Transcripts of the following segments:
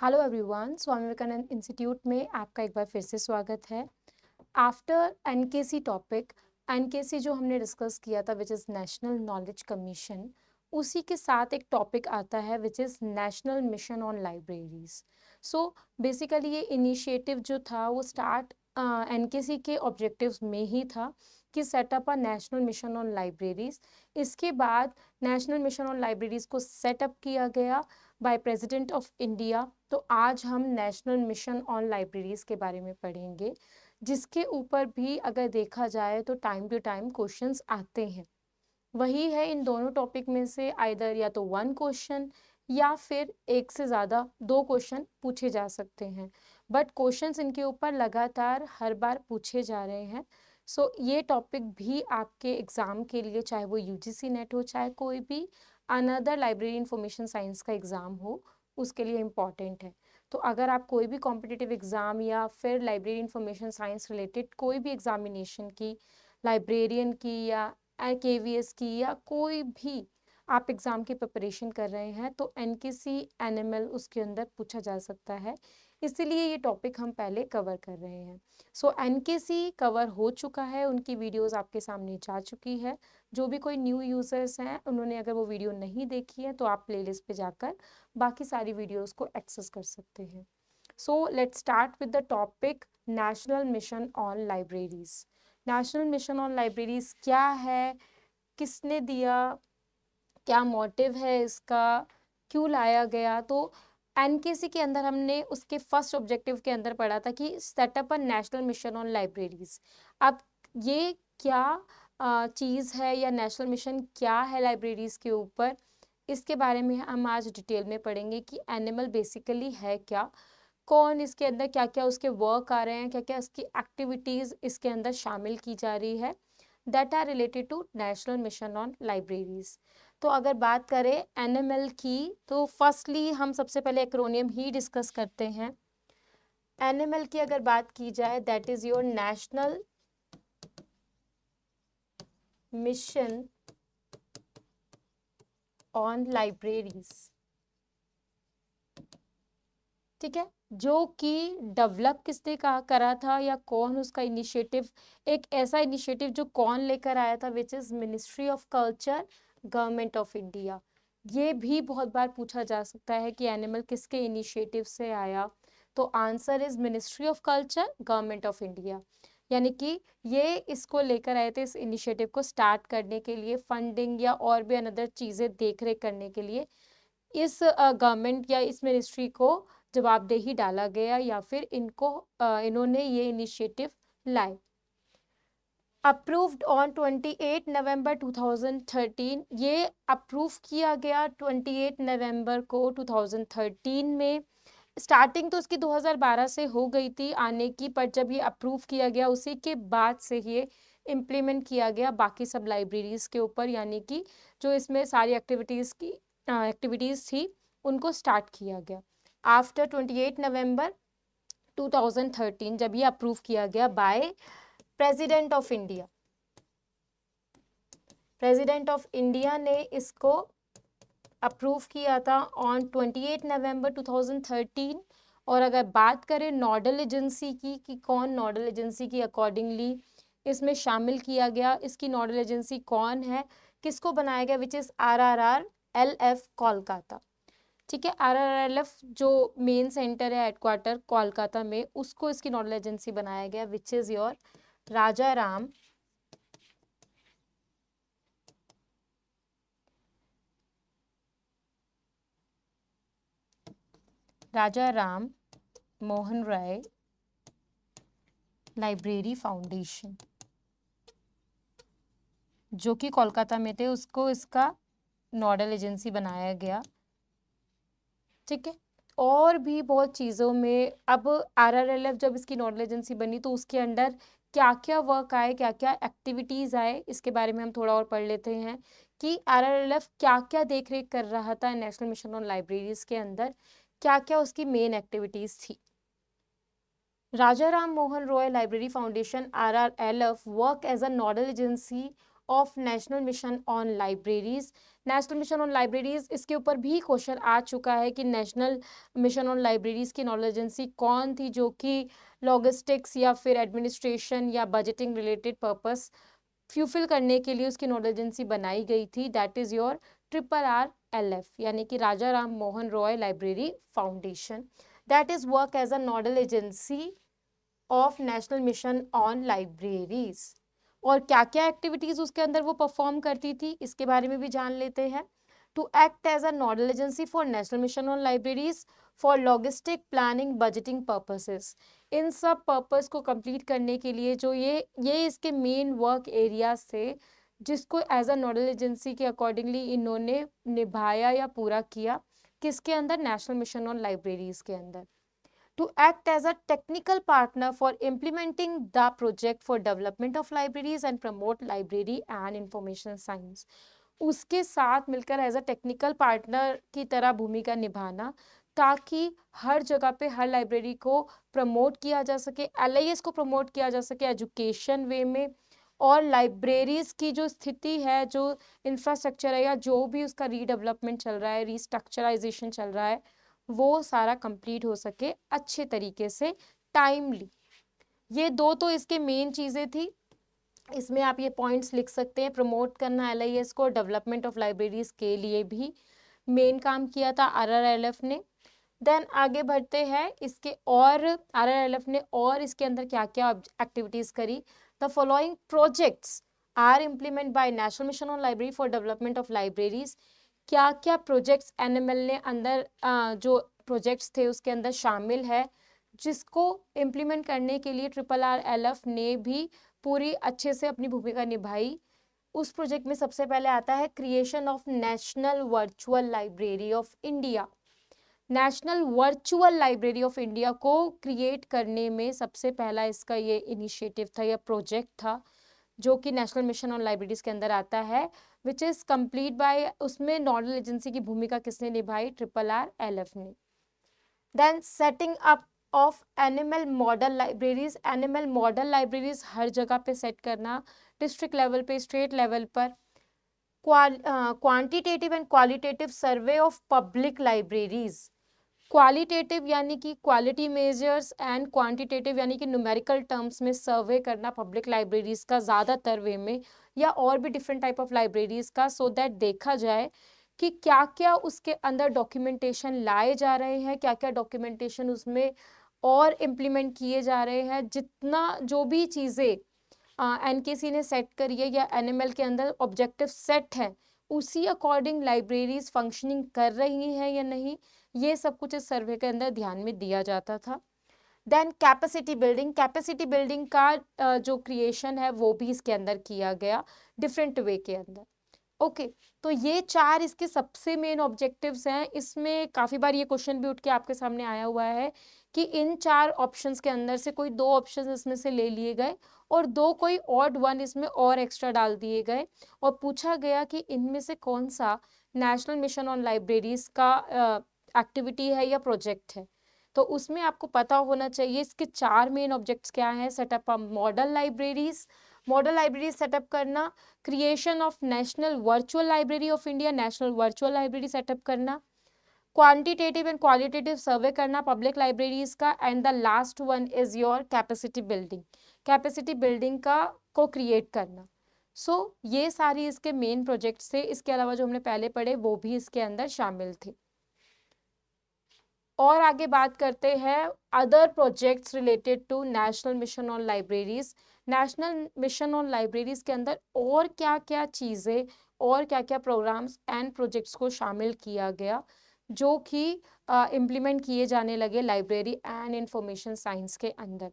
Hello everyone, Swami Vivekananda institute में आपका एक बार फिर से स्वागत है। आफ्टर एनकेसी टॉपिक, एनकेसी जो हमने डिस्कस किया था which is national knowledge commission, उसी के साथ एक टॉपिक आता है which is national mission on libraries. So basically ये इनिशिएटिव जो था वो स्टार्ट एनकेसी के ऑब्जेक्टिव्स में ही था कि setup a national mission on libraries. इसके बाद नेशनल मिशन ऑन लाइब्रेरीज को सेटअप किया गया बाय प्रेसिडेंट ऑफ इंडिया। तो आज हम नेशनल मिशन ऑन लाइब्रेरीज के बारे में पढ़ेंगे, जिसके ऊपर भी अगर देखा जाए तो टाइम टू टाइम क्वेश्चंस आते हैं। वही है, इन दोनों टॉपिक में से आइदर या तो वन क्वेश्चन या फिर एक से ज़्यादा दो क्वेश्चन पूछे जा सकते हैं, बट क्वेश्चंस इनके ऊपर लगातार हर बार पूछे जा रहे हैं। सो ये टॉपिक भी आपके एग्ज़ाम के लिए, चाहे वो यूजीसी नेट हो, चाहे कोई भी अनदर लाइब्रेरी इंफॉर्मेशन साइंस का एग्ज़ाम हो, उसके लिए इम्पॉर्टेंट है। तो अगर आप कोई भी कॉम्पिटिटिव एग्ज़ाम या फिर लाइब्रेरी इंफॉर्मेशन साइंस रिलेटेड कोई भी एग्जामिनेशन की, लाइब्रेरियन की या केवीएस की या कोई भी आप एग्ज़ाम की प्रिपरेशन कर रहे हैं, तो एनकेसी एनएमएल उसके अंदर पूछा जा सकता है। इसीलिए ये टॉपिक हम पहले कवर कर रहे हैं। सो एनकेसी कवर हो चुका है, उनकी वीडियोस आपके सामने जा चुकी है। जो भी कोई न्यू यूज़र्स हैं, उन्होंने अगर वो वीडियो नहीं देखी है तो आप प्लेलिस्ट पे जाकर बाकी सारी वीडियोस को एक्सेस कर सकते हैं। So let's start with the topic national mission on libraries. National mission on libraries क्या है, किसने दिया, क्या मोटिव है इसका, क्यों लाया गया? तो एनकेसी के अंदर हमने उसके फर्स्ट ऑब्जेक्टिव के अंदर पढ़ा था कि setup a national mission on libraries. अब ये क्या चीज़ है या नेशनल मिशन क्या है लाइब्रेरीज के ऊपर, इसके बारे में हम आज डिटेल में पढ़ेंगे कि एनिमल बेसिकली है क्या, कौन इसके अंदर, क्या क्या उसके वर्क आ रहे हैं, क्या क्या इसकी एक्टिविटीज़ इसके अंदर शामिल की जा रही है that are related to national mission on libraries. तो अगर बात करें एनएमएल की, तो फर्स्टली हम सबसे पहले एक्रोनियम ही डिस्कस करते हैं। एनएमएल की अगर बात की जाए, that is your national mission on libraries. ठीक है, जो कि डेवलप किसने करा था या कौन उसका इनिशिएटिव, एक ऐसा इनिशिएटिव जो कौन लेकर आया था, which is ministry of culture, government of India. ये भी बहुत बार पूछा जा सकता है कि एनिमल किसके इनिशिएटिव से आया, तो answer is ministry of culture, government of India. यानी कि ये इसको लेकर आए थे, इस इनिशिएटिव को स्टार्ट करने के लिए, फंडिंग या और भी अनदर चीज़ें देख रेख करने के लिए इस गवर्नमेंट या इस मिनिस्ट्री को जवाबदेही डाला गया, या फिर इन्होंने ये इनिशिएटिव लाए। अप्रूव्ड ऑन 28 नवंबर 2013, ये अप्रूव किया गया 28 नवंबर को 2013 में। स्टार्टिंग तो इसकी 2012 से हो गई थी आने की, पर जब ये अप्रूव किया गया उसी के बाद से ये इम्प्लीमेंट किया गया बाकी सब लाइब्रेरीज के ऊपर, यानी कि जो इसमें सारी एक्टिविटीज़ थी उनको स्टार्ट किया गया आफ्टर 28 नवंबर 2013, जब ये अप्रूव किया गया bye president of India. President of India ने इसको अप्रूव किया था ऑन 28 नवंबर 2013। और अगर बात करें नोडल एजेंसी की कि कौन नोडल एजेंसी की अकॉर्डिंगली इसमें शामिल किया गया, इसकी नोडल एजेंसी कौन है, किसको बनाया गया, विच इज़ RRRLF कोलकाता। ठीक है, RRLF जो मेन सेंटर है, हेडक्वार्टर कोलकाता में, उसको इसकी नोडल एजेंसी बनाया गया, which is your Raja Ram Mohan Roy library foundation, जो कि कोलकाता में थे, उसको इसका नोडल एजेंसी बनाया गया। ठीक है, और भी बहुत चीज़ों में अब RRLF जब इसकी नोडल एजेंसी बनी तो उसके अंडर क्या क्या वर्क आए, क्या क्या एक्टिविटीज़ आए, इसके बारे में हम थोड़ा और पढ़ लेते हैं कि RRLF क्या क्या देख रेख कर रहा था नेशनल मिशन ऑन लाइब्रेरीज के अंदर, क्या क्या उसकी मेन एक्टिविटीज़ थी। Raja Ram Mohan Roy library foundation RRLF work as a nodal agency of national mission on libraries. National mission on libraries, इसके ऊपर भी क्वेश्चन आ चुका है कि नेशनल मिशन ऑन लाइब्रेरीज की नॉडल एजेंसी कौन थी जो कि लॉजिस्टिक्स या फिर एडमिनिस्ट्रेशन या बजटिंग रिलेटेड पर्पस फ्यूफिल करने के लिए उसकी नोडल एजेंसी बनाई गई थी। दैट इज योर RRLF, यानी कि Raja Ram Mohan Roy library foundation. That is work as a nodal agency of national mission on libraries. और क्या क्या एक्टिविटीज उसके अंदर वो परफॉर्म करती थी, इसके बारे में भी जान लेते हैं। To act as a nodal agency for national mission on libraries for logistic planning budgeting purposes. इन सब पर्पस को कंप्लीट करने के लिए जो ये इसके मेन वर्क एरियाज थे जिसको एज अ नोडल एजेंसी के अकॉर्डिंगली इन्होंने निभाया या पूरा किया, किसके अंदर, नेशनल मिशन ऑन लाइब्रेरीज के अंदर। To act as a technical partner for implementing the project for development of libraries and promote library and information science। उसके साथ मिलकर एज अ टेक्निकल पार्टनर की तरह भूमिका निभाना ताकि हर जगह पे हर लाइब्रेरी को प्रमोट किया जा सके, LIS को प्रमोट किया जा सके एजुकेशन वे में, और लाइब्रेरीज की जो स्थिति है, जो इंफ्रास्ट्रक्चर है या जो भी उसका रीडेवलपमेंट चल रहा है, रीस्ट्रक्चराइजेशन चल रहा है, वो सारा कंप्लीट हो सके अच्छे तरीके से, टाइमली। ये दो तो इसके मेन चीज़ें थी। इसमें आप ये पॉइंट्स लिख सकते हैं। प्रमोट करना LIS को, डेवलपमेंट ऑफ लाइब्रेरीज के लिए भी मेन काम किया था RRLF ने। देन आगे बढ़ते हैं इसके, और RRLF ने और इसके अंदर क्या क्या एक्टिविटीज करी। The following projects are implement by national mission on library for development of libraries. क्या क्या प्रोजेक्ट्स NML ने अंदर जो प्रोजेक्ट्स थे उसके अंदर शामिल है, जिसको इम्प्लीमेंट करने के लिए RRLF ने भी पूरी अच्छे से अपनी भूमिका निभाई। उस प्रोजेक्ट में सबसे पहले आता है creation of national virtual library of India. National virtual library of India को क्रिएट करने में सबसे पहला इसका ये इनिशिएटिव था या प्रोजेक्ट था, जो कि नेशनल मिशन ऑन लाइब्रेरीज के अंदर आता है, विच इज कंप्लीट बाय, उसमें नोडल एजेंसी की भूमिका किसने निभाई, RRLF ने। Then setting up of animal model libraries. Animal model libraries हर जगह पे सेट करना, डिस्ट्रिक्ट लेवल पे, स्टेट लेवल पर। Quantitative and qualitative survey of public libraries. Qualitative यानी कि क्वालिटी मेजर्स, एंड क्वांटिटेटिव यानी कि न्यूमेरिकल टर्म्स में सर्वे करना पब्लिक लाइब्रेरीज का ज़्यादातर वे में, या और भी डिफरेंट टाइप ऑफ लाइब्रेरीज का, सो दैट देखा जाए कि क्या क्या उसके अंदर डॉक्यूमेंटेशन लाए जा रहे हैं, क्या क्या डॉक्यूमेंटेशन उसमें और इम्प्लीमेंट किए जा रहे हैं। जितना जो भी चीज़ें NKC ने सेट करी है या NML के अंदर ऑब्जेक्टिव सेट है, उसी अकॉर्डिंग लाइब्रेरीज फंक्शनिंग कर रही हैं या नहीं, ये सब कुछ इस सर्वे के अंदर ध्यान में दिया जाता था। Then capacity building. Capacity building का जो क्रिएशन है वो भी इसके अंदर किया गया डिफरेंट वे के अंदर। ओके, तो ये चार इसके सबसे मेन ऑब्जेक्टिव्स हैं। इसमें काफ़ी बार ये क्वेश्चन भी उठ के आपके सामने आया हुआ है कि इन चार ऑप्शंस के अंदर से कोई दो ऑप्शन इसमें से ले लिए गए और दो कोई ऑड वन इसमें और एक्स्ट्रा डाल दिए गए, और पूछा गया कि इनमें से कौन सा नेशनल मिशन ऑन लाइब्रेरीज का एक्टिविटी है या प्रोजेक्ट है। तो उसमें आपको पता होना चाहिए इसके चार मेन ऑब्जेक्ट्स क्या हैं। Setup of model libraries, model libraries setup करना, creation of national virtual library of India, national virtual library setup करना, क्वांटिटेटिव एंड क्वालिटेटिव सर्वे करना पब्लिक लाइब्रेरीज का, and the last one is your capacity building, capacity building का को create करना। सो ये सारी इसके मेन प्रोजेक्ट्स थे। इसके अलावा जो हमने पहले पढ़े वो भी इसके अंदर शामिल थे। और आगे बात करते हैं other projects related to national mission on libraries. National mission on libraries के अंदर और क्या क्या चीज़ें और क्या क्या प्रोग्राम्स एंड प्रोजेक्ट्स को शामिल किया गया जो कि इम्प्लीमेंट किए जाने लगे लाइब्रेरी एंड इंफॉर्मेशन साइंस के अंदर।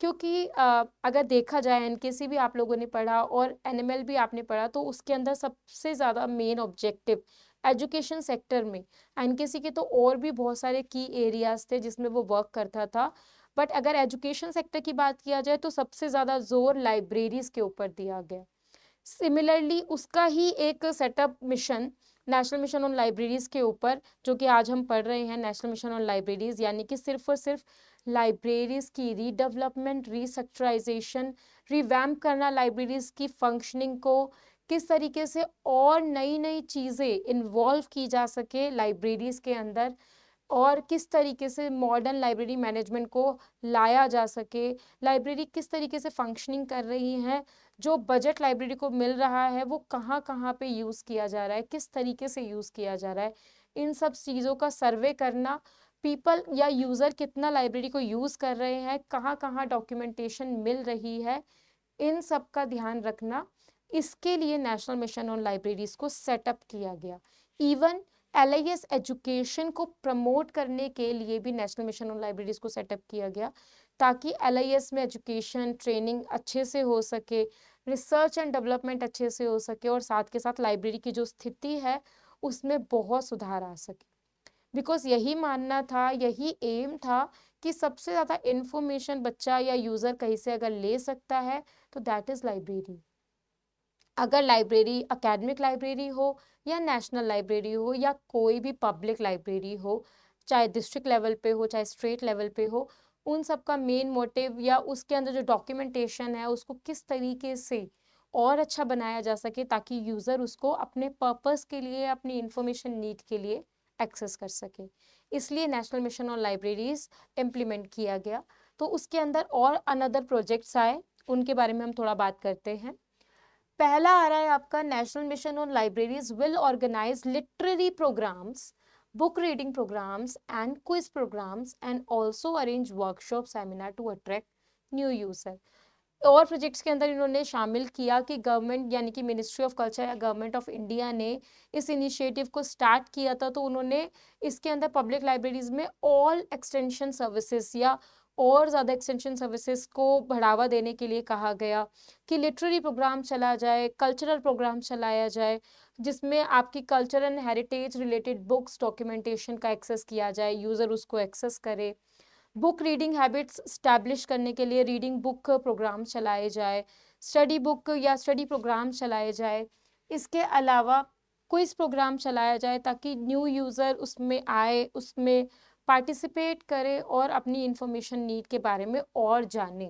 क्योंकि अगर देखा जाए NKC भी आप लोगों ने पढ़ा और NML भी आपने पढ़ा, तो उसके अंदर सबसे ज़्यादा मेन ऑब्जेक्टिव एजुकेशन सेक्टर में, NKC के तो और भी बहुत सारे की एरियाज थे जिसमें वो वर्क करता था, बट अगर एजुकेशन सेक्टर की बात किया जाए तो सबसे ज़्यादा जोर लाइब्रेरीज के ऊपर दिया गया। सिमिलरली उसका ही एक setup mission national mission on libraries के ऊपर, जो कि आज हम पढ़ रहे हैं, नेशनल मिशन ऑन लाइब्रेरीज, यानी कि सिर्फ और सिर्फ लाइब्रेरीज की रीडेवलपमेंट, रीस्ट्रक्चराइजेशन, रिवैम्प करना लाइब्रेरीज की फंक्शनिंग को, किस तरीके से और नई नई चीज़ें इन्वॉल्व की जा सके लाइब्रेरीज के अंदर, और किस तरीके से मॉडर्न लाइब्रेरी मैनेजमेंट को लाया जा सके, लाइब्रेरी किस तरीके से फंक्शनिंग कर रही हैं, जो बजट लाइब्रेरी को मिल रहा है वो कहाँ कहाँ पे यूज़ किया जा रहा है, किस तरीके से यूज़ किया जा रहा है, इन सब चीज़ों का सर्वे करना, पीपल या यूज़र कितना लाइब्रेरी को यूज़ कर रहे हैं, कहाँ कहाँ डॉक्यूमेंटेशन मिल रही है, इन सब का ध्यान रखना। इसके लिए नेशनल मिशन ऑन लाइब्रेरीज को सेटअप किया गया। इवन LIS एजुकेशन को प्रमोट करने के लिए भी नेशनल मिशन ऑन लाइब्रेरीज को सेटअप किया गया, ताकि LIS में एजुकेशन ट्रेनिंग अच्छे से हो सके, रिसर्च एंड डेवलपमेंट अच्छे से हो सके, और साथ के साथ लाइब्रेरी की जो स्थिति है उसमें बहुत सुधार आ सके। बिकॉज यही मानना था, यही एम था कि सबसे ज़्यादा इंफॉर्मेशन बच्चा या यूज़र कहीं से अगर ले सकता है तो दैट इज़ लाइब्रेरी। अगर लाइब्रेरी एकेडमिक लाइब्रेरी हो या नेशनल लाइब्रेरी हो या कोई भी पब्लिक लाइब्रेरी हो, चाहे डिस्ट्रिक्ट लेवल पे हो चाहे स्टेट लेवल पे हो, उन सब का मेन मोटिव या उसके अंदर जो डॉक्यूमेंटेशन है उसको किस तरीके से और अच्छा बनाया जा सके ताकि यूज़र उसको अपने पर्पस के लिए, अपनी इंफॉर्मेशन नीड के लिए एक्सेस कर सके। इसलिए national mission on libraries implement किया गया। तो उसके अंदर और अनदर प्रोजेक्ट्स आए, उनके बारे में हम थोड़ा बात करते हैं। पहला आ रहा है आपका, national mission on libraries will organise literary programmes, book reading programmes and quiz programmes and also arrange workshop seminar to attract new user. और प्रोजेक्ट्स के अंदर इन्होंने शामिल किया कि गवर्नमेंट यानी कि मिनिस्ट्री ऑफ कल्चर या गवर्नमेंट ऑफ इंडिया ने इस इनिशिएटिव को स्टार्ट किया था, तो उन्होंने इसके अंदर पब्लिक लाइब्रेरीज में ऑल एक्सटेंशन सर्विसेज या और ज़्यादा एक्सटेंशन सर्विसेज को बढ़ावा देने के लिए कहा गया कि लिटरेरी प्रोग्राम चला जाए, कल्चरल प्रोग्राम चलाया जाए, जिसमें आपकी culture and heritage related books documentation का एक्सेस किया जाए, यूज़र उसको एक्सेस करे। बुक रीडिंग हैबिट्स स्टैब्लिश करने के लिए रीडिंग बुक प्रोग्राम चलाए जाए, स्टडी बुक या स्टडी प्रोग्राम चलाए जाए। इसके अलावा क्विज प्रोग्राम चलाया जाए ताकि न्यू यूज़र उसमें आए, उसमें पार्टिसिपेट करे और अपनी इंफॉर्मेशन नीड के बारे में और जाने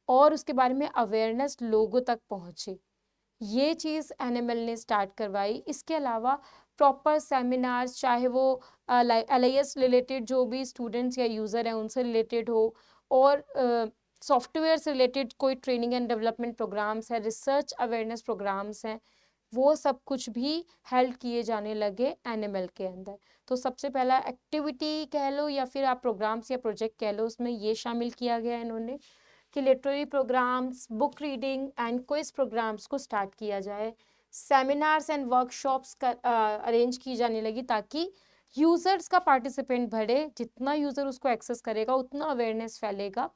और उसके बारे में अवेयरनेस लोगों तक पहुँचे। ये चीज़ एनएमएल ने स्टार्ट करवाई। इसके अलावा प्रॉपर सेमिनार्स, चाहे वो LIS रिलेटेड जो भी स्टूडेंट्स या यूज़र हैं उनसे रिलेटेड हो, और सॉफ्टवेयर से रिलेटेड कोई ट्रेनिंग एंड डेवलपमेंट प्रोग्राम्स है, रिसर्च अवेयरनेस प्रोग्राम्स हैं, वो सब कुछ भी हेल्ड किए जाने लगे एनएमएल के अंदर। तो सबसे पहला एक्टिविटी कह लो या फिर आप प्रोग्राम्स या प्रोजेक्ट कह लो, उसमें ये शामिल किया गया इन्होंने कि literary programmes, book reading and quiz programmes को स्टार्ट किया जाए। सेमिनार्स एंड वर्कशॉप्स अरेंज की जाने लगी ताकि यूज़र्स का पार्टिसिपेंट बढ़े, जितना यूज़र उसको एक्सेस करेगा उतना अवेयरनेस फैलेगा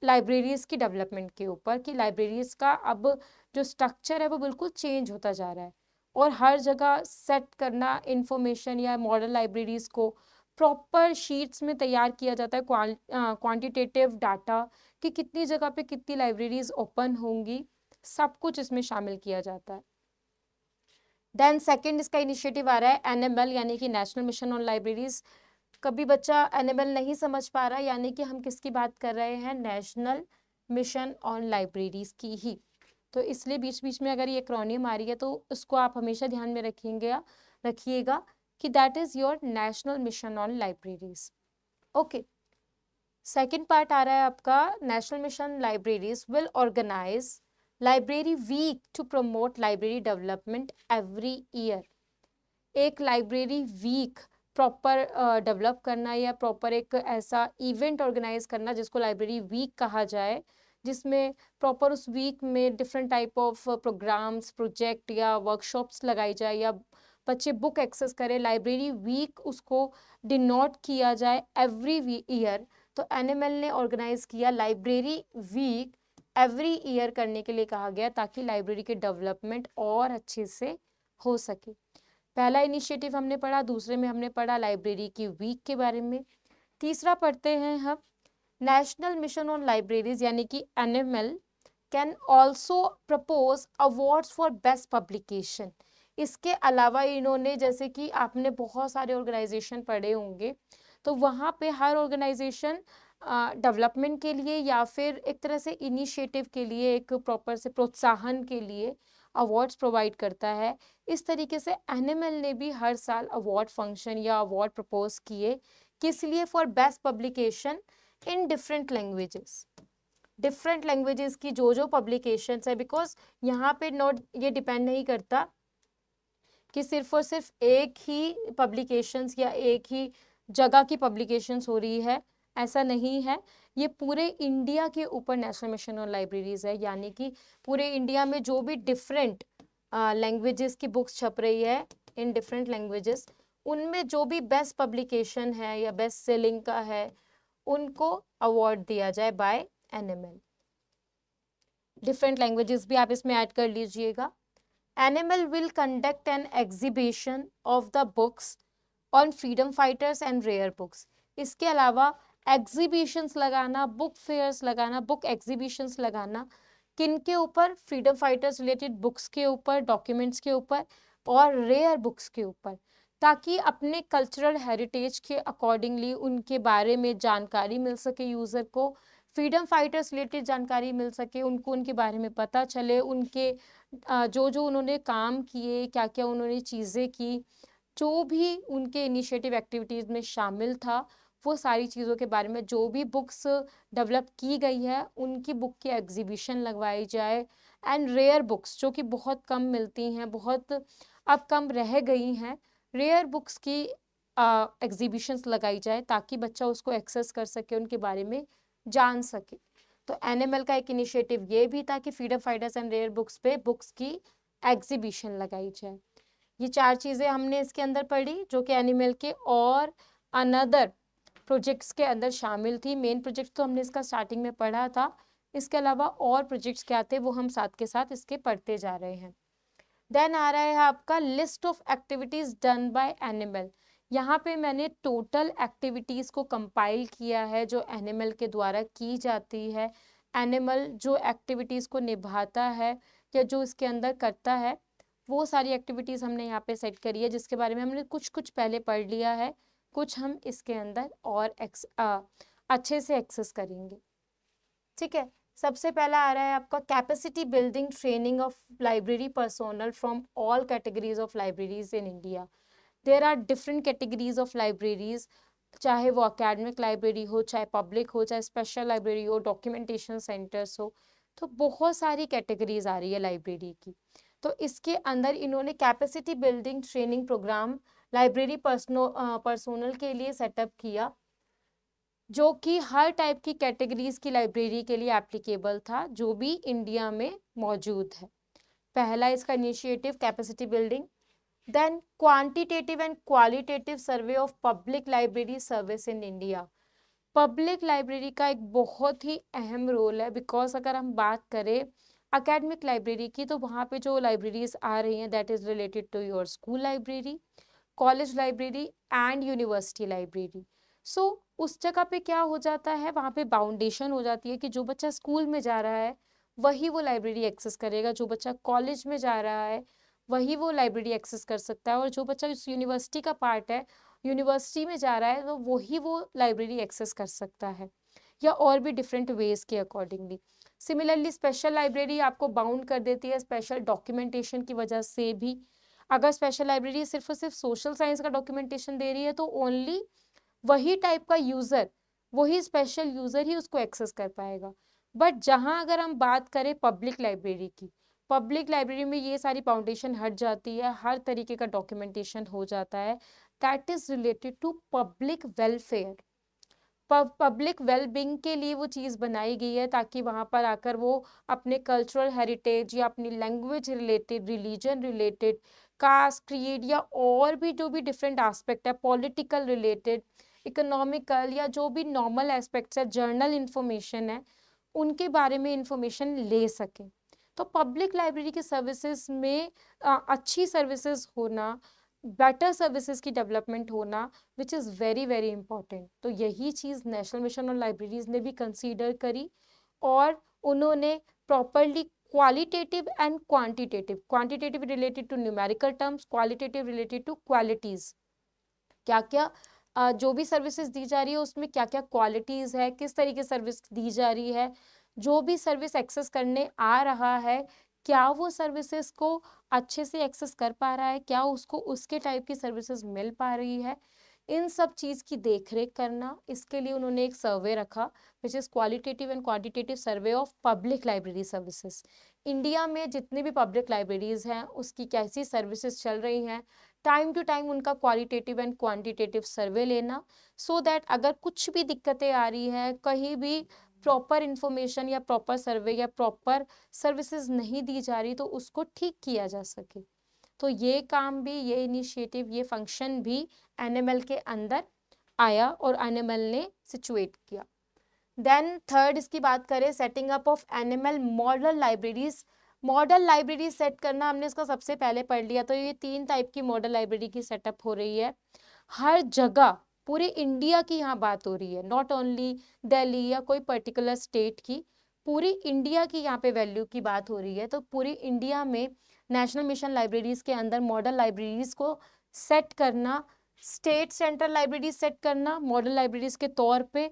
लाइब्रेरीज़ की डेवलपमेंट के ऊपर, कि लाइब्रेरीज़ का अब जो स्ट्रक्चर है वो बिल्कुल चेंज होता जा रहा है, और हर जगह सेट करना इंफॉर्मेशन या मॉडर्न लाइब्रेरीज़ को प्रॉपर शीट्स में तैयार किया जाता है, क्वांटिटेटिव डाटा कि कितनी जगह पे कितनी लाइब्रेरीज ओपन होंगी, सब कुछ इसमें शामिल किया जाता है। देन सेकंड इसका इनिशिएटिव आ रहा है एनएमएल यानी कि नेशनल मिशन ऑन लाइब्रेरीज। कभी बच्चा एनएमएल नहीं समझ पा रहा यानी कि हम किसकी बात कर रहे हैं, नेशनल मिशन ऑन लाइब्रेरीज की ही। तो इसलिए बीच बीच में अगर ये एक्रोनियम आ रही है तो उसको आप हमेशा ध्यान में रखिएगा कि that is your national mission on libraries. Okay, second part आ रहा है आपका, national mission libraries will organise library week to promote library development every year. एक लाइब्रेरी वीक प्रॉपर डेवलप करना या प्रॉपर एक ऐसा इवेंट ऑर्गेनाइज करना जिसको लाइब्रेरी वीक कहा जाए, जिसमें प्रॉपर उस वीक में different type of programmes, project या वर्कशॉप्स लगाई जाए या बच्चे बुक एक्सेस करें, लाइब्रेरी वीक उसको डिनोट किया जाए एवरी ईयर। तो एनएमएल ने ऑर्गेनाइज किया लाइब्रेरी वीक एवरी ईयर करने के लिए कहा गया ताकि लाइब्रेरी के डेवलपमेंट और अच्छे से हो सके। पहला इनिशिएटिव हमने पढ़ा, दूसरे में हमने पढ़ा लाइब्रेरी की वीक के बारे में। तीसरा पढ़ते हैं हम, नेशनल मिशन ऑन लाइब्रेरीज यानी कि NML can also propose awards for best publication. इसके अलावा इन्होंने, जैसे कि आपने बहुत सारे ऑर्गेनाइजेशन पढ़े होंगे, तो वहाँ पे हर ऑर्गेनाइजेशन डेवलपमेंट के लिए या फिर एक तरह से इनिशिएटिव के लिए, एक प्रॉपर से प्रोत्साहन के लिए अवार्ड्स प्रोवाइड करता है, इस तरीके से एनिमल ने भी हर साल अवार्ड फंक्शन या अवार्ड प्रपोज किए, किस लिए? For best publication in different languages. Different languages की जो पब्लिकेशंस है, बिकॉज यहाँ पे नोट ये डिपेंड नहीं करता कि सिर्फ और सिर्फ एक ही पब्लिकेशंस या एक ही जगह की पब्लिकेशंस हो रही है, ऐसा नहीं है। ये पूरे इंडिया के ऊपर नेशनल मिशन ऑन लाइब्रेरीज है, यानी कि पूरे इंडिया में जो भी डिफरेंट लैंग्वेजेस की बुक्स छप रही है इन डिफरेंट लैंग्वेजेस, उनमें जो भी बेस्ट पब्लिकेशन है या बेस्ट सेलिंग का है, उनको अवार्ड दिया जाए बाय एनिमल। डिफरेंट लैंग्वेजेस भी आप इसमें ऐड कर लीजिएगा। Animal will conduct an exhibition of the books on freedom fighters and rare books. इसके अलावा एग्जीबिशंस लगाना, बुक फेयर्स लगाना, बुक एग्जीबिशंस लगाना, किन के ऊपर? फ्रीडम फाइटर्स रिलेटेड बुक्स के ऊपर, डॉक्यूमेंट्स के ऊपर और रेयर बुक्स के ऊपर, ताकि अपने कल्चरल हेरिटेज के अकॉर्डिंगली उनके बारे में जानकारी मिल सके यूज़र को, फ्रीडम फाइटर्स रिलेटेड जानकारी मिल सके उनको, उनके बारे में पता चले, उनके जो उन्होंने काम किए, क्या क्या उन्होंने चीज़ें की, जो भी उनके इनिशिएटिव एक्टिविटीज़ में शामिल था, वो सारी चीज़ों के बारे में, जो भी बुक्स डेवलप की गई है उनकी बुक की एग्जीबिशन लगवाई जाए। एंड रेयर बुक्स जो कि बहुत कम मिलती हैं, बहुत अब कम रह गई हैं, रेयर बुक्स की एग्जीबिशंस लगाई जाए ताकि बच्चा उसको एक्सेस कर सके, उनके बारे में जान सके। तो एनिमल का एक इनिशिएटिव ये भी था कि freedom fighters and rare books पे बुक्स की एग्जीबिशन लगाई जाए। ये 4 चीज़ें हमने इसके अंदर पढ़ी जो कि एनिमल के और अनदर प्रोजेक्ट्स के अंदर शामिल थी। मेन प्रोजेक्ट तो हमने इसका स्टार्टिंग में पढ़ा था, इसके अलावा और प्रोजेक्ट्स क्या थे वो हम साथ के साथ इसके पढ़ते जा रहे हैं। देन आ रहा है आपका list of activities done by animal. यहाँ पे मैंने टोटल एक्टिविटीज को कंपाइल किया है जो एनिमल के द्वारा की जाती है। एनिमल जो एक्टिविटीज को निभाता है या जो इसके अंदर करता है, वो सारी एक्टिविटीज हमने यहाँ पे सेट करी है, जिसके बारे में हमने कुछ कुछ पहले पढ़ लिया है, कुछ हम इसके अंदर और अच्छे से एक्सेस करेंगे। ठीक है, सबसे पहला आ रहा है आपका capacity building training of library personnel from all categories of libraries in India. There are different categories of libraries, चाहे वो अकेडमिक लाइब्रेरी हो, चाहे पब्लिक हो, चाहे स्पेशल लाइब्रेरी हो, डॉक्यूमेंटेशन सेंटर्स हो, तो बहुत सारी कैटेगरीज आ रही है लाइब्रेरी की। तो इसके अंदर इन्होंने capacity building training programme library personnel के लिए सेटअप किया, जो कि हर टाइप की कैटेगरीज की लाइब्रेरी के लिए एप्लीकेबल था जो भी इंडिया में मौजूद है। पहला इसका initiative capacity building. Then quantitative and qualitative survey of public library service in India. Public library का एक बहुत ही अहम रोल है, बिकॉज अगर हम बात करें अकेडमिक लाइब्रेरी की, तो वहाँ पे जो लाइब्रेरीज आ रही हैं that is related to your school library, college library and university library. So उस जगह पे क्या हो जाता है, वहाँ पे बाउंडेशन हो जाती है कि जो बच्चा स्कूल में जा रहा है वही वो लाइब्रेरी एक्सेस करेगा, जो बच्चा कॉलेज में जा रहा है वही वो लाइब्रेरी एक्सेस कर सकता है, और जो बच्चा इस यूनिवर्सिटी का पार्ट है, यूनिवर्सिटी में जा रहा है, तो वही वो लाइब्रेरी एक्सेस कर सकता है, या और भी डिफरेंट वेज के अकॉर्डिंगली। सिमिलरली स्पेशल लाइब्रेरी आपको बाउंड कर देती है स्पेशल डॉक्यूमेंटेशन की वजह से भी। अगर स्पेशल लाइब्रेरी सिर्फ और सिर्फ सोशल साइंस का डॉक्यूमेंटेशन दे रही है तो ओनली वही टाइप का यूज़र, वही स्पेशल यूज़र ही उसको एक्सेस कर पाएगा। बट जहाँ अगर हम बात करें पब्लिक लाइब्रेरी की, पब्लिक लाइब्रेरी में ये सारी बाउंडेशन हट जाती है, हर तरीके का डॉक्यूमेंटेशन हो जाता है, that is related to public welfare. Public wellbeing के लिए वो चीज़ बनाई गई है ताकि वहाँ पर आकर वो अपने कल्चरल हेरिटेज या अपनी language related, religion related, caste, creed या और भी जो भी डिफरेंट एस्पेक्ट है, पॉलिटिकल रिलेटेड, इकोनॉमिकल या जो भी नॉर्मल एस्पेक्ट्स है, जर्नल इंफॉर्मेशन है, उनके बारे में इंफॉर्मेशन ले सकें। तो पब्लिक लाइब्रेरी की सर्विसेज में अच्छी सर्विसेज होना, बेटर सर्विसेज की डेवलपमेंट होना which is very very important. तो यही चीज़ नेशनल मिशन ऑन लाइब्रेरीज ने भी कंसीडर करी, और उन्होंने properly qualitative and quantitative, quantitative related to numerical terms, qualitative related to qualities, क्या क्या जो भी सर्विसेज दी जा रही है उसमें क्या क्या क्वालिटीज़ है, किस तरीके से सर्विस दी जा रही है, जो भी सर्विस एक्सेस करने आ रहा है क्या वो सर्विसेज को अच्छे से एक्सेस कर पा रहा है, क्या उसको उसके टाइप की सर्विसेज मिल पा रही है, इन सब चीज़ की देखरेख करना। इसके लिए उन्होंने एक सर्वे रखा which is qualitative and quantitative survey of public library services. India में जितनी भी पब्लिक लाइब्रेरीज हैं उसकी कैसी सर्विसेज चल रही हैं, टाइम टू टाइम उनका क्वालिटेटिव एंड क्वांटिटेटिव सर्वे लेना, सो दैट अगर कुछ भी दिक्कतें आ रही है, कहीं भी प्रॉपर इन्फॉर्मेशन या प्रॉपर सर्वे या प्रॉपर सर्विसेज नहीं दी जा रही, तो उसको ठीक किया जा सके। तो ये काम भी, ये इनिशिएटिव, ये फंक्शन भी एनएमएल के अंदर आया और एनएमएल ने सिचुएट किया। देन थर्ड इसकी बात करें, setting up of NML model libraries. Model library set करना हमने इसका सबसे पहले पढ़ लिया। तो ये 3 टाइप की मॉडल लाइब्रेरी की सेटअप हो रही है हर जगह, पूरे इंडिया की यहाँ बात हो रही है, नॉट ओनली दिल्ली या कोई पर्टिकुलर स्टेट की, पूरी इंडिया की यहाँ पे वैल्यू की बात हो रही है। तो पूरी इंडिया में नेशनल मिशन लाइब्रेरीज के अंदर मॉडल लाइब्रेरीज को सेट करना, स्टेट सेंट्रल लाइब्रेरी सेट करना मॉडल लाइब्रेरीज के तौर पे,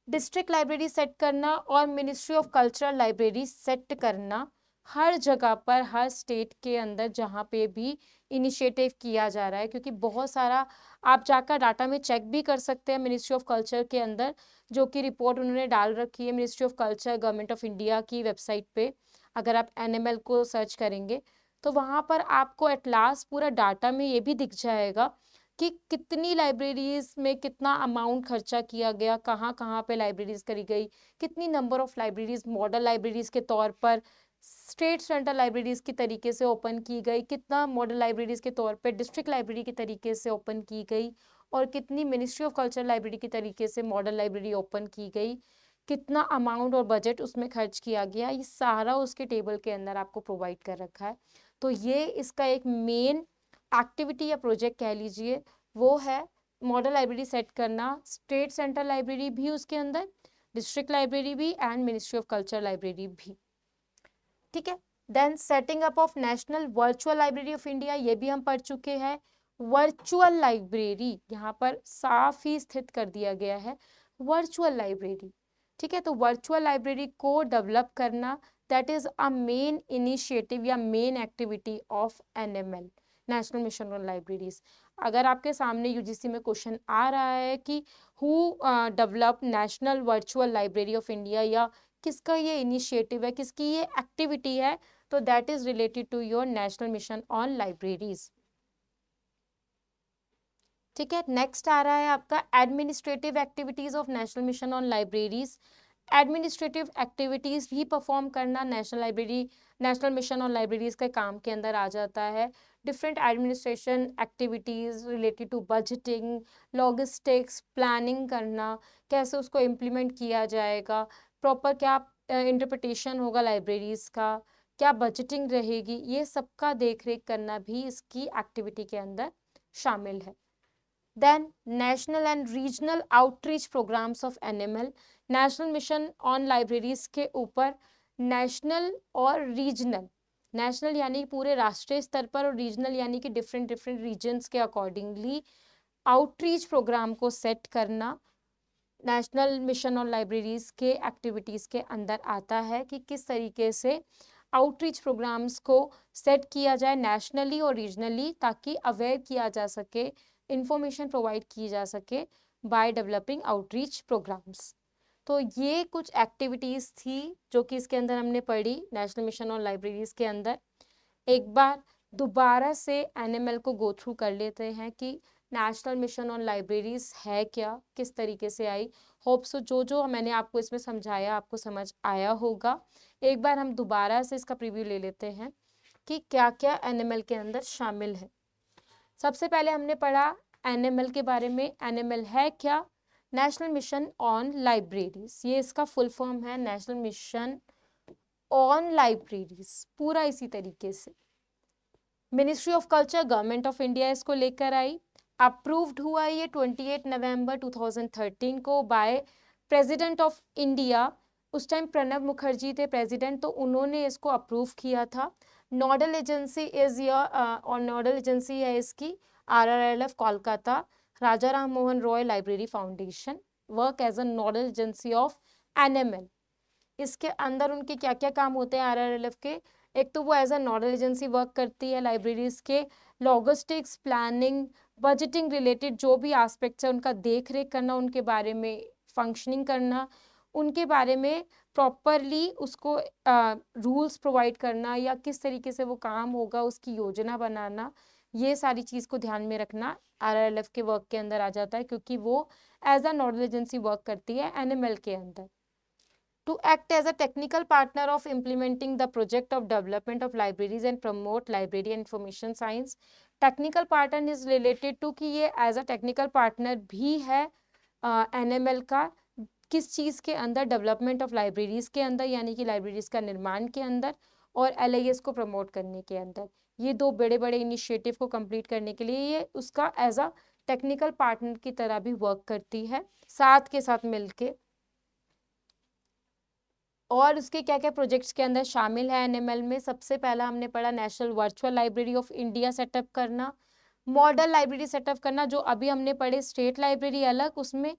डिस्ट्रिक्ट लाइब्रेरी सेट करना और ministry of cultural library set करना, हर जगह पर, हर स्टेट के अंदर जहाँ पे भी इनिशिएटिव किया जा रहा है। क्योंकि बहुत सारा आप जाकर डाटा में चेक भी कर सकते हैं मिनिस्ट्री ऑफ कल्चर के अंदर, जो कि रिपोर्ट उन्होंने डाल रखी है ministry of culture government of India की वेबसाइट पे। अगर आप एनएमएल को सर्च करेंगे तो वहाँ पर आपको एट लास्ट पूरा डाटा में ये भी दिख जाएगा कि कितनी लाइब्रेरीज में कितना अमाउंट खर्चा किया गया, कहाँ कहाँ पे लाइब्रेरीज करी गई, कितनी number of libraries model libraries के तौर पर स्टेट सेंट्रल लाइब्रेरीज की तरीके से ओपन की गई, कितना मॉडल लाइब्रेरीज के तौर पे डिस्ट्रिक्ट लाइब्रेरी के तरीके से ओपन की गई, और कितनी मिनिस्ट्री ऑफ कल्चर लाइब्रेरी के तरीके से मॉडल लाइब्रेरी ओपन की गई, कितना अमाउंट और बजट उसमें खर्च किया गया, ये सारा उसके टेबल के अंदर आपको प्रोवाइड कर रखा है। तो ये इसका एक मेन एक्टिविटी या प्रोजेक्ट कह लीजिए, वो है मॉडल लाइब्रेरी सेट करना, स्टेट सेंट्रल लाइब्रेरी भी उसके अंदर, डिस्ट्रिक्ट लाइब्रेरी भी and ministry of culture library भी। ठीक है। Then setting up of national virtual library of India, ये भी हम पढ़ चुके हैं। वर्चुअल लाइब्रेरी यहाँ पर साफ ही स्थित कर दिया गया है, वर्चुअल लाइब्रेरी। ठीक है, तो वर्चुअल लाइब्रेरी को डेवलप करना, that is a main initiative या main activity of NML, national mission on libraries. अगर आपके सामने यूजीसी में क्वेश्चन आ रहा है कि who develop national virtual library of India, या किसका ये इनिशिएटिव है, किसकी ये एक्टिविटी है, तो that is related to your national mission on libraries. ठीक है, नेक्स्ट आ रहा है आपका administrative activities of national mission on libraries. Administrative activities भी परफॉर्म करना नेशनल मिशन ऑन लाइब्रेरीज के काम के अंदर आ जाता है। Different administration activities related to budgeting, logistics, planning करना, कैसे उसको इम्प्लीमेंट किया जाएगा, प्रॉपर क्या इंटरप्रिटेशन होगा लाइब्रेरीज का, क्या बजटिंग रहेगी, ये सबका देख रेख करना भी इसकी एक्टिविटी के अंदर शामिल है। Then national and regional outreach programmes of NML, national mission on libraries के ऊपर नेशनल और रीजनल, नेशनल यानी पूरे राष्ट्रीय स्तर पर और रीजनल यानी कि डिफरेंट डिफरेंट रीजन्स के अकॉर्डिंगली आउटरीच प्रोग्राम को सेट करना नेशनल मिशन ऑन लाइब्रेरीज के एक्टिविटीज़ के अंदर आता है कि किस तरीके से आउटरीच प्रोग्राम्स को सेट किया जाए नेशनली और रीजनली, ताकि अवेयर किया जा सके, इंफॉर्मेशन प्रोवाइड की जा सके बाय डेवलपिंग आउटरीच प्रोग्राम्स। तो ये कुछ एक्टिविटीज़ थी जो कि इसके अंदर हमने पढ़ी नेशनल मिशन ऑन लाइब्रेरीज के अंदर। एक बार दोबारा से एनएमएल को गो थ्रू कर लेते हैं कि नेशनल मिशन ऑन लाइब्रेरीज है क्या, किस तरीके से आई। होप सो जो जो मैंने आपको इसमें समझाया आपको समझ आया होगा। एक बार हम दोबारा से इसका प्रीव्यू ले लेते हैं कि क्या क्या एनएमएल के अंदर शामिल है। सबसे पहले हमने पढ़ा एनएमएल के बारे में। एनएमएल है क्या? नेशनल मिशन ऑन लाइब्रेरीज, ये इसका फुल फॉर्म है, नेशनल मिशन ऑन लाइब्रेरीज, पूरा इसी तरीके से। Ministry of culture government of India इसको लेकर आई, अप्रूव्ड हुआ ये 28 नवंबर 2013 को बाय प्रेसिडेंट ऑफ इंडिया। उस टाइम प्रणब मुखर्जी थे प्रेसिडेंट, तो उन्होंने इसको अप्रूव किया था। नोडल एजेंसी इज और नोडल एजेंसी है इसकी RRLF Kolkata, Raja Ram Mohan Roy library foundation work as a nodal agency of NML. इसके अंदर उनके क्या क्या काम होते हैं RRLF के? एक तो वो as a nodal agency work करती है लाइब्रेरीज के लॉजिस्टिक्स, प्लानिंग, बजटिंग रिलेटेड जो भी एस्पेक्ट्स है उनका देख रेख करना, उनके बारे में फंक्शनिंग करना, उनके बारे में प्रॉपरली उसको रूल्स प्रोवाइड करना या किस तरीके से वो काम होगा उसकी योजना बनाना, ये सारी चीज़ को ध्यान में रखना RRLF के वर्क के अंदर आ जाता है, क्योंकि वो as a nodal agency work करती है NML के अंदर। To act as a technical partner of implementing the project of development of libraries and promote library and information science. Technical partner is related to कि ये as a technical partner भी है NML का, किस चीज़ के अंदर, डेवलपमेंट ऑफ लाइब्रेरीज के अंदर, यानी कि लाइब्रेरीज का निर्माण के अंदर, और LIS को प्रमोट करने के अंदर। ये दो बड़े बड़े इनिशिएटिव को कंप्लीट करने के लिए ये उसका एज अ टेक्निकल पार्टनर की तरह भी वर्क करती है साथ के साथ मिलके। और उसके क्या क्या प्रोजेक्ट्स के अंदर शामिल है NML में, सबसे पहला हमने पढ़ा national virtual library of India setup करना, मॉडल लाइब्रेरी सेटअप करना, जो अभी हमने पढ़े स्टेट लाइब्रेरी अलग, उसमें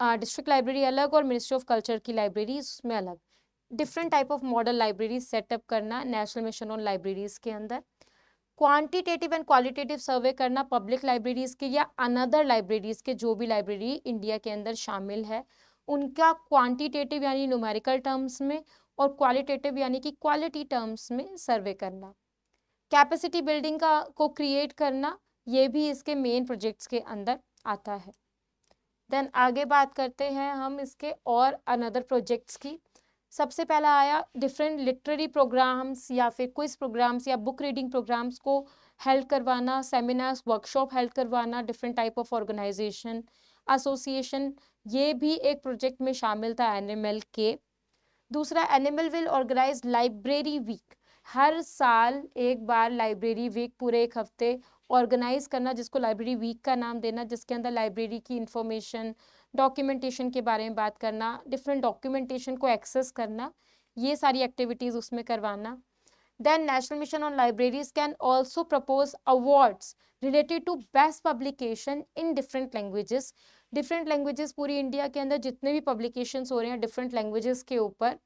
डिस्ट्रिक्ट लाइब्रेरी अलग, और मिनिस्ट्री ऑफ कल्चर की लाइब्रेरी उसमें अलग, different type of model library setup करना नेशनल मिशन ऑन लाइब्रेरीज के अंदर। क्वांटिटेटिव एंड क्वालिटेटिव सर्वे करना पब्लिक लाइब्रेरीज के या अनदर लाइब्रेरीज के, जो भी लाइब्रेरी इंडिया के अंदर शामिल है उनका क्वांटिटेटिव यानी न्यूमेरिकल टर्म्स में और क्वालिटेटिव यानी कि क्वालिटी टर्म्स में सर्वे करना। कैपेसिटी बिल्डिंग का को क्रिएट करना, ये भी इसके मेन प्रोजेक्ट्स के अंदर आता है। देन आगे बात करते हैं हम इसके और अनदर प्रोजेक्ट्स की। सबसे पहला आया डिफरेंट लिटरेरी प्रोग्राम्स या फिर क्विज प्रोग्राम्स या बुक रीडिंग प्रोग्राम्स को हेल्प करवाना, सेमिनार्स वर्कशॉप हेल्प करवाना, different type of organisation association, ये भी एक प्रोजेक्ट में शामिल था NML के। दूसरा, NML will organise library week, हर साल एक बार लाइब्रेरी वीक पूरे एक हफ्ते ऑर्गेनाइज करना, जिसको लाइब्रेरी वीक का नाम देना, जिसके अंदर लाइब्रेरी की इंफॉर्मेशन, डॉक्यूमेंटेशन के बारे में बात करना, डिफरेंट डॉक्यूमेंटेशन को एक्सेस करना, ये सारी एक्टिविटीज़ उसमें करवाना। Then National Mission on Libraries can also propose awards related to best publication in different languages. Different languages पूरी इंडिया के अंदर जितने भी publications हो रहे हैं different languages के ऊपर,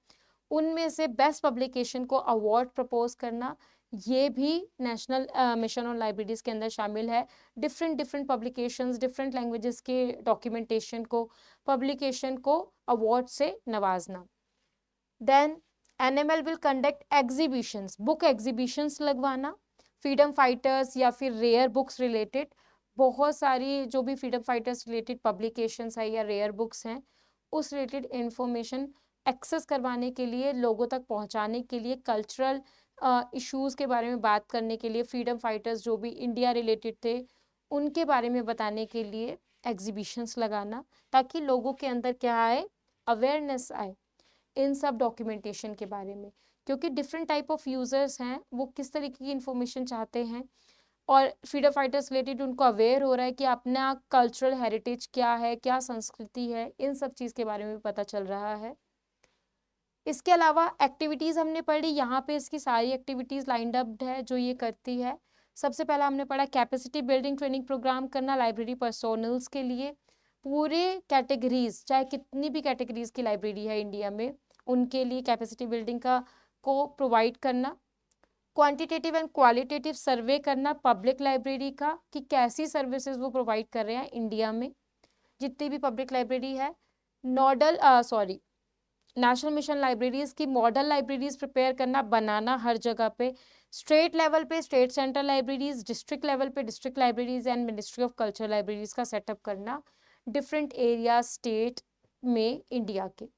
उनमें से बेस्ट पब्लिकेशन को अवार्ड प्रपोज करना, ये भी नेशनल मिशन ऑन लाइब्रेरीज के अंदर शामिल है। डिफरेंट पब्लिकेशंस, डिफरेंट लैंग्वेजेस के डॉक्यूमेंटेशन को, पब्लिकेशन को अवार्ड से नवाजना। Then NML will conduct exhibitions, book exhibitions लगवाना, फ्रीडम फाइटर्स या फिर रेयर बुक्स रिलेटेड, बहुत सारी जो भी फ्रीडम फाइटर्स रिलेटेड पब्लिकेशंस है या रेयर बुक्स हैं उस रिलेटेड इंफॉर्मेशन एक्सेस करवाने के लिए, लोगों तक पहुंचाने के लिए, कल्चरल इश्यूज़ के बारे में बात करने के लिए, फ्रीडम फाइटर्स जो भी इंडिया रिलेटेड थे उनके बारे में बताने के लिए एग्जीबिशंस लगाना, ताकि लोगों के अंदर क्या आए, अवेयरनेस आए इन सब डॉक्यूमेंटेशन के बारे में, क्योंकि डिफरेंट टाइप ऑफ यूजर्स हैं, वो किस तरीके की इंफॉर्मेशन चाहते हैं, और फ्रीडम फाइटर्स रिलेटेड उनको अवेयर हो रहा है कि अपना कल्चरल हेरिटेज क्या है, क्या संस्कृति है, इन सब चीज़ के बारे में भी पता चल रहा है। इसके अलावा एक्टिविटीज़ हमने पढ़ी, यहाँ पे इसकी सारी एक्टिविटीज़ लाइंड अप है जो ये करती है। सबसे पहला हमने पढ़ा कैपेसिटी बिल्डिंग ट्रेनिंग प्रोग्राम करना लाइब्रेरी पर्सोनल्स के लिए, पूरे कैटेगरीज, चाहे कितनी भी कैटेगरीज की लाइब्रेरी है इंडिया में, उनके लिए कैपेसिटी बिल्डिंग का को प्रोवाइड करना। क्वांटिटेटिव एंड क्वालिटेटिव सर्वे करना पब्लिक लाइब्रेरी का, कि कैसी सर्विसेज वो प्रोवाइड कर रहे हैं इंडिया में, जितनी भी पब्लिक लाइब्रेरी है। नेशनल मिशन लाइब्रेरीज की मॉडल लाइब्रेरीज प्रिपेयर करना, बनाना हर जगह पे, स्टेट लेवल पे state central libraries, district level पे district libraries and ministry of culture libraries का सेटअप करना डिफरेंट एरिया स्टेट में इंडिया के।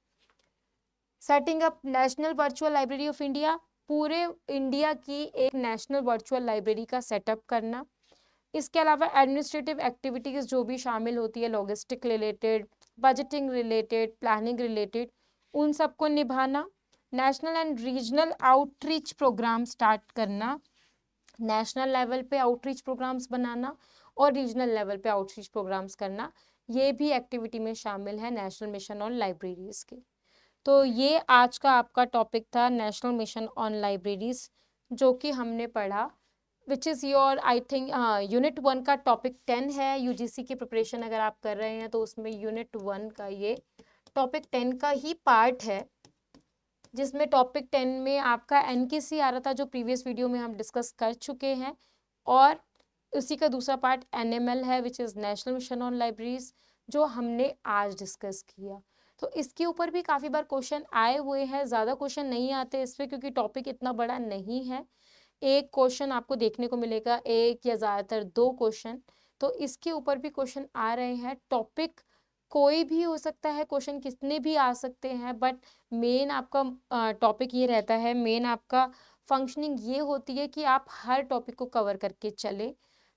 Setting up national virtual library of India, पूरे इंडिया की एक नेशनल वर्चुअल लाइब्रेरी का सेटअप करना। इसके अलावा एडमिनिस्ट्रेटिव एक्टिविटीज़ जो भी शामिल होती है, logistic related, budgeting related, planning related, उन सबको निभाना। National and regional outreach programme start करना, नेशनल लेवल पे आउटरीच प्रोग्राम्स बनाना और रीजनल लेवल पे आउटरीच प्रोग्राम्स करना, ये भी एक्टिविटी में शामिल है नेशनल मिशन ऑन लाइब्रेरीज के। तो ये आज का आपका टॉपिक था नेशनल मिशन ऑन लाइब्रेरीज, जो कि हमने पढ़ा, विच is your I think unit 1 का टॉपिक 10 है। UGC की प्रिपरेशन अगर आप कर रहे हैं तो उसमें यूनिट 1 का ये टॉपिक 10 का ही पार्ट है। जिसमें टॉपिक 10 में आपका एनकेसी आ रहा था, जो प्रीवियस वीडियो में हम डिस्कस कर चुके हैं, और उसी का दूसरा पार्ट एनएमएल है, which is national mission on libraries, जो हमने आज डिस्कस किया। तो इसके ऊपर भी काफ़ी बार क्वेश्चन आए हुए हैं, ज़्यादा क्वेश्चन नहीं आते इस पर क्योंकि टॉपिक इतना बड़ा नहीं है। एक क्वेश्चन आपको देखने को मिलेगा, एक या ज़्यादातर 2 क्वेश्चन, तो इसके ऊपर भी क्वेश्चन आ रहे हैं। टॉपिक कोई भी हो सकता है, क्वेश्चन कितने भी आ सकते हैं, बट मेन आपका टॉपिक ये रहता है, मेन आपका फंक्शनिंग ये होती है कि आप हर टॉपिक को कवर करके चले,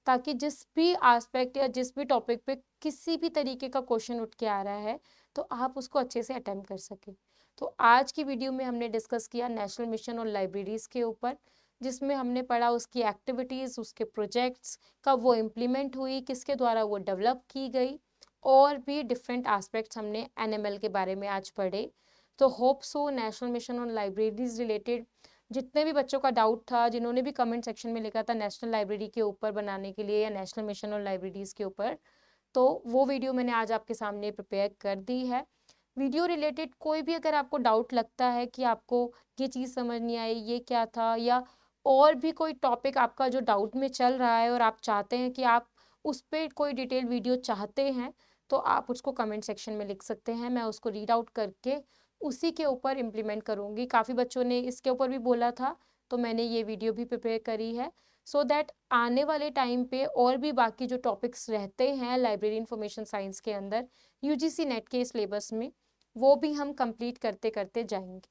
ताकि जिस भी एस्पेक्ट या जिस भी टॉपिक पे किसी भी तरीके का क्वेश्चन उठ के आ रहा है तो आप उसको अच्छे से अटेम्प्ट कर सकें। तो आज की वीडियो में हमने डिस्कस किया नेशनल मिशन और लाइब्रेरीज के ऊपर, जिसमें हमने पढ़ा उसकी एक्टिविटीज़, उसके प्रोजेक्ट्स, कब वो इम्प्लीमेंट हुई, किसके द्वारा वो डेवलप की गई, और भी डिफरेंट एस्पेक्ट्स हमने एनएमएल के बारे में आज पढ़े। तो hope so national mission on libraries related जितने भी बच्चों का डाउट था, जिन्होंने भी कमेंट सेक्शन में लिखा था नेशनल लाइब्रेरी के ऊपर बनाने के लिए या नेशनल मिशन ऑन लाइब्रेरीज के ऊपर, तो वो वीडियो मैंने आज आपके सामने प्रिपेयर कर दी है। वीडियो रिलेटेड कोई भी अगर आपको डाउट लगता है कि आपको ये चीज़ समझ नहीं आई, ये क्या था, या और भी कोई टॉपिक आपका जो डाउट में चल रहा है और आप चाहते हैं कि आप उस पर कोई डिटेल वीडियो चाहते हैं, तो आप उसको कमेंट सेक्शन में लिख सकते हैं। मैं उसको रीड आउट करके उसी के ऊपर इम्प्लीमेंट करूँगी। काफ़ी बच्चों ने इसके ऊपर भी बोला था, तो मैंने ये वीडियो भी प्रिपेयर करी है, सो दैट आने वाले टाइम पे और भी बाकी जो टॉपिक्स रहते हैं लाइब्रेरी इंफॉर्मेशन साइंस के अंदर यूजीसी नेट के सिलेबस में, वो भी हम कंप्लीट करते करते जाएंगे।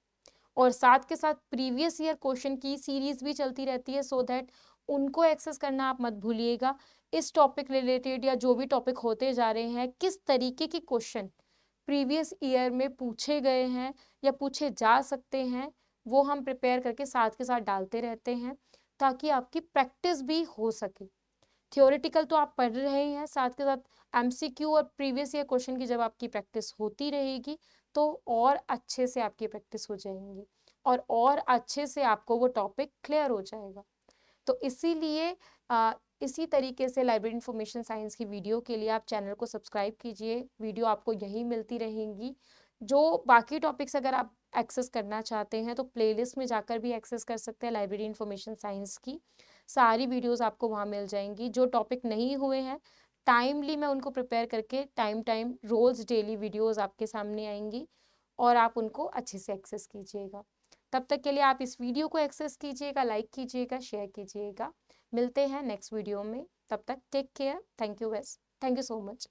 और साथ के साथ प्रीवियस ईयर क्वेश्चन की सीरीज भी चलती रहती है, सो दैट उनको एक्सेस करना आप मत भूलिएगा। इस टॉपिक रिलेटेड या जो भी टॉपिक होते जा रहे हैं, किस तरीके के क्वेश्चन प्रीवियस ईयर में पूछे गए हैं या पूछे जा सकते हैं, वो हम प्रिपेयर करके साथ के साथ डालते रहते हैं, ताकि आपकी प्रैक्टिस भी हो सके। थ्योरेटिकल तो आप पढ़ रहे हैं, साथ के साथ एमसीक्यू और प्रीवियस ईयर क्वेश्चन की जब आपकी प्रैक्टिस होती रहेगी, तो और अच्छे से आपकी प्रैक्टिस हो जाएंगी और अच्छे से आपको वो टॉपिक क्लियर हो जाएगा। तो इसीलिए इसी तरीके से लाइब्रेरी इंफॉर्मेशन साइंस की वीडियो के लिए आप चैनल को सब्सक्राइब कीजिए। वीडियो आपको यहीं मिलती रहेंगी। जो बाकी टॉपिक्स अगर आप एक्सेस करना चाहते हैं, तो प्लेलिस्ट में जाकर भी एक्सेस कर सकते हैं लाइब्रेरी इंफॉर्मेशन साइंस की। सारी वीडियोस आपको वहाँ मिल जाएंगी। जो टॉपिक नहीं हुए हैं, टाइमली मैं उनको प्रिपेयर करके टाइम रोज़ डेली वीडियोस आपके सामने आएंगी और आप उनको अच्छे से एक्सेस कीजिएगा। तब तक के लिए आप इस वीडियो को एक्सेस कीजिएगा, लाइक कीजिएगा, शेयर कीजिएगा। मिलते हैं नेक्स्ट वीडियो में। तब तक take care. Thank you so much.